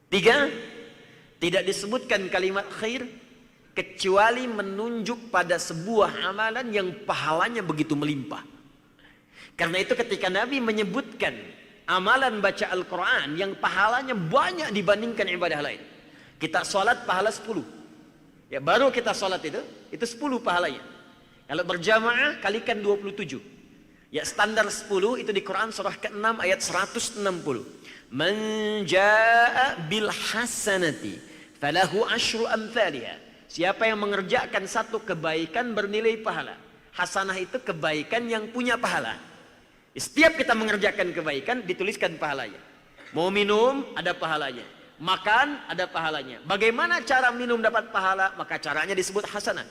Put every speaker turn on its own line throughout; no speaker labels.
Tiga, tidak disebutkan kalimat khair kecuali menunjuk pada sebuah amalan yang pahalanya begitu melimpah. Karena itu ketika Nabi menyebutkan amalan baca Al-Quran yang pahalanya banyak dibandingkan ibadah lain. Kita sholat pahala 10. Ya, baru kita sholat itu 10 pahalanya. Kalau berjamaah kalikan 27. Ya, standar 10 itu di Quran surah ke-6 ayat 160. Man jaa bil hasanati falahu asyru amthaliha. Siapa yang mengerjakan satu kebaikan bernilai pahala. Hasanah itu kebaikan yang punya pahala. Setiap kita mengerjakan kebaikan dituliskan pahalanya. Mau minum ada pahalanya, makan ada pahalanya. Bagaimana cara minum dapat pahala? Maka caranya disebut hasanah.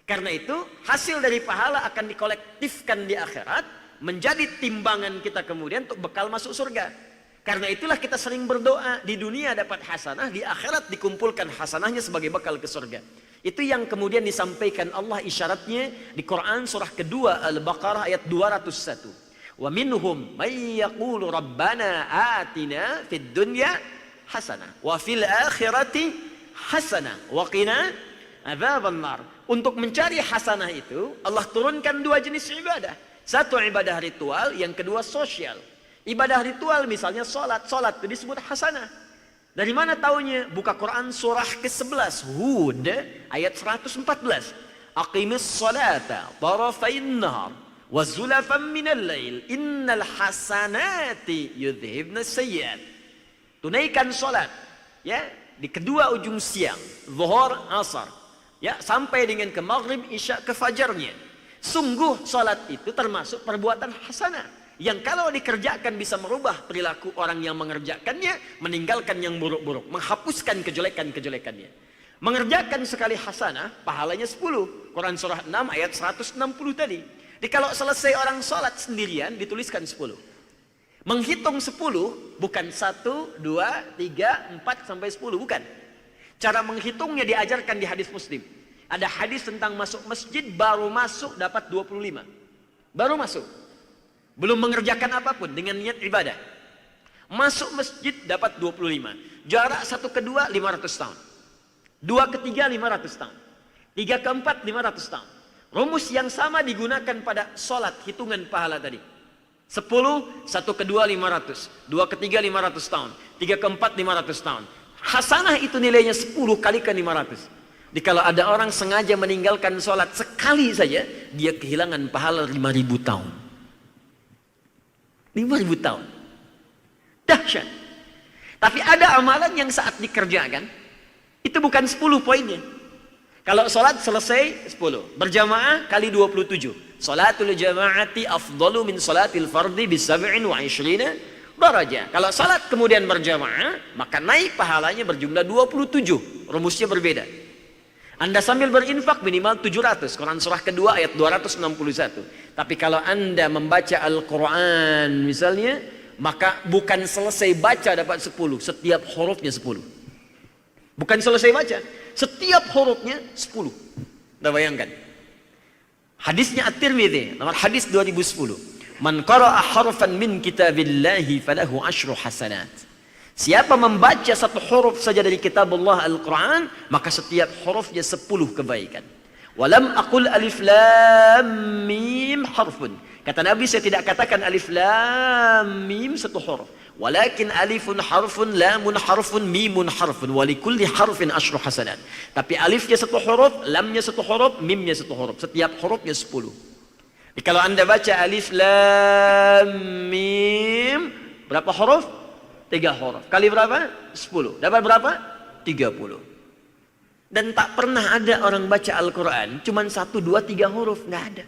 Karena itu hasil dari pahala akan dikolektifkan di akhirat menjadi timbangan kita kemudian untuk bekal masuk surga. Karena itulah kita sering berdoa, di dunia dapat hasanah, di akhirat dikumpulkan hasanahnya sebagai bekal ke surga. Itu yang kemudian disampaikan Allah isyaratnya di Quran surah kedua Al-Baqarah ayat 201. Wa minhum may yaqulu rabbana atina fid dunya hasanah wa fil akhirati hasanah wa qina adzaban nar. Untuk mencari hasanah itu Allah turunkan dua jenis ibadah. Satu ibadah ritual, yang kedua sosial. Ibadah ritual misalnya salat itu disebut hasanah. Dari mana taunya? Buka Quran surah ke-11 Hud ayat 114. Aqimis salata tarafain nahar wa zulafan minal lail innal hasanati yudhibna sayyiat. Tunaikan salat ya di kedua ujung siang, zuhur, asar, ya sampai dengan ke maghrib, isya, ke fajarnya. Sungguh salat itu termasuk perbuatan hasanah yang kalau dikerjakan bisa merubah perilaku orang yang mengerjakannya, meninggalkan yang buruk-buruk, menghapuskan kejelekan-kejelekannya. Mengerjakan sekali hasanah pahalanya 10. Quran surah 6 ayat 160 tadi. Jadi kalau selesai orang sholat sendirian dituliskan 10. Menghitung 10 bukan 1, 2, 3, 4 sampai 10, bukan. Cara menghitungnya diajarkan di hadis Muslim. Ada hadis tentang masuk masjid, baru masuk dapat 25. Baru masuk. Belum mengerjakan apapun dengan niat ibadah. Masuk masjid dapat 25. Jarak satu ke dua 500 tahun. Dua ke tiga 500 tahun. Tiga ke empat 500 tahun. Rumus yang sama digunakan pada sholat, hitungan pahala tadi. 10, satu ke dua 500. Dua ke tiga 500 tahun. Tiga ke empat 500 tahun. Hasanah itu nilainya 10 kalikan 500. Jadi kalau ada orang sengaja meninggalkan sholat sekali saja, dia kehilangan pahala 5.000 tahun. 5.000 tahun. Dahsyat. Tapi ada amalan yang saat dikerjakan, itu bukan 10 poinnya. Kalau sholat selesai 10. Berjamaah kali 27. Sholatul jama'ati afdalu min sholatil fardi bisab'in wa ishrina darajah. Kalau sholat kemudian berjamaah, maka naik pahalanya berjumlah 27. Rumusnya berbeda. Anda sambil berinfak minimal 700. Quran surah kedua ayat 261. Tapi kalau Anda membaca Al-Quran misalnya, maka bukan selesai baca dapat 10. Setiap hurufnya 10. Bukan selesai baca. Setiap hurufnya 10. Anda bayangkan. Hadisnya At-Tirmidzi, nomor hadis 2010. Man qara'a harfan min kitabillahi falahu asyru hasanat. Siapa membaca satu huruf saja dari kitab Allah Al-Quran, maka setiap hurufnya 10 kebaikan. Walam aqul alif lam mim harfun. Kata Nabi, saya tidak katakan alif lam mim satu huruf. Walakin alifun harfun, lamun harfun, mimun harfun. Walikulli harfin asyru hasanat. Tapi alifnya satu huruf, lamnya satu huruf, mimnya satu huruf. Setiap hurufnya 10. Jadi kalau Anda baca alif lam mim, berapa huruf? 3 huruf. Kali berapa? 10. Dapat berapa? 30. Dan tak pernah ada orang baca Al-Quran cuman 1, 2, 3 huruf. Nggak ada.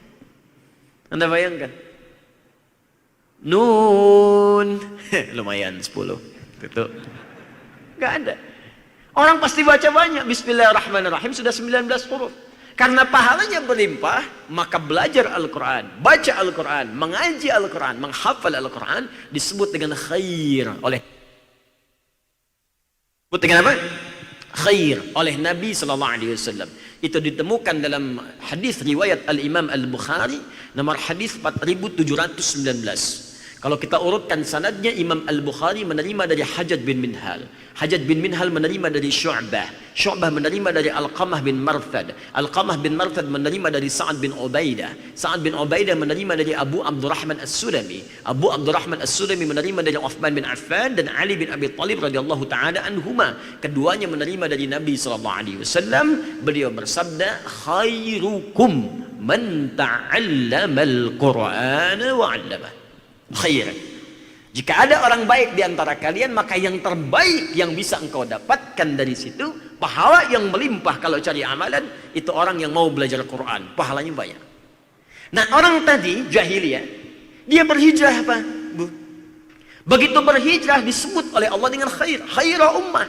Anda bayangkan. Nun. Lumayan 10. Itu. Nggak ada. Orang pasti baca banyak. Bismillahirrahmanirrahim sudah 19 huruf. Karena pahalanya berlimpah, maka belajar Al-Quran, baca Al-Quran, mengaji Al-Quran, menghafal Al-Quran disebut dengan khair oleh apa? Khair oleh Nabi SAW. Itu ditemukan dalam hadis riwayat Al-Imam Al-Bukhari nomor hadis 4719. Kalau kita urutkan sanadnya, Imam Al-Bukhari menerima dari Hajjaj bin Minhal. Hajjaj bin Minhal menerima dari Syu'bah. Syu'bah menerima dari Alqamah bin Marthad. Alqamah bin Marthad menerima dari Sa'ad bin Ubaidah. Sa'ad bin Ubaidah menerima dari Abu Abdurrahman As-Sulami. Abu Abdurrahman As-Sulami menerima dari Uthman bin Affan dan Ali bin Abi Thalib radhiyallahu ta'ala anhuma. Keduanya menerima dari Nabi SAW. Beliau bersabda, khairukum man ta'allamal Qur'ana wa 'allamah. Khair. Jika ada orang baik di antara kalian, maka yang terbaik yang bisa engkau dapatkan dari situ, pahala yang melimpah kalau cari amalan, itu orang yang mau belajar Quran, pahalanya banyak. Nah, orang tadi jahiliyah, dia berhijrah apa, Bu? Begitu berhijrah disebut oleh Allah dengan khair, khaira ummah.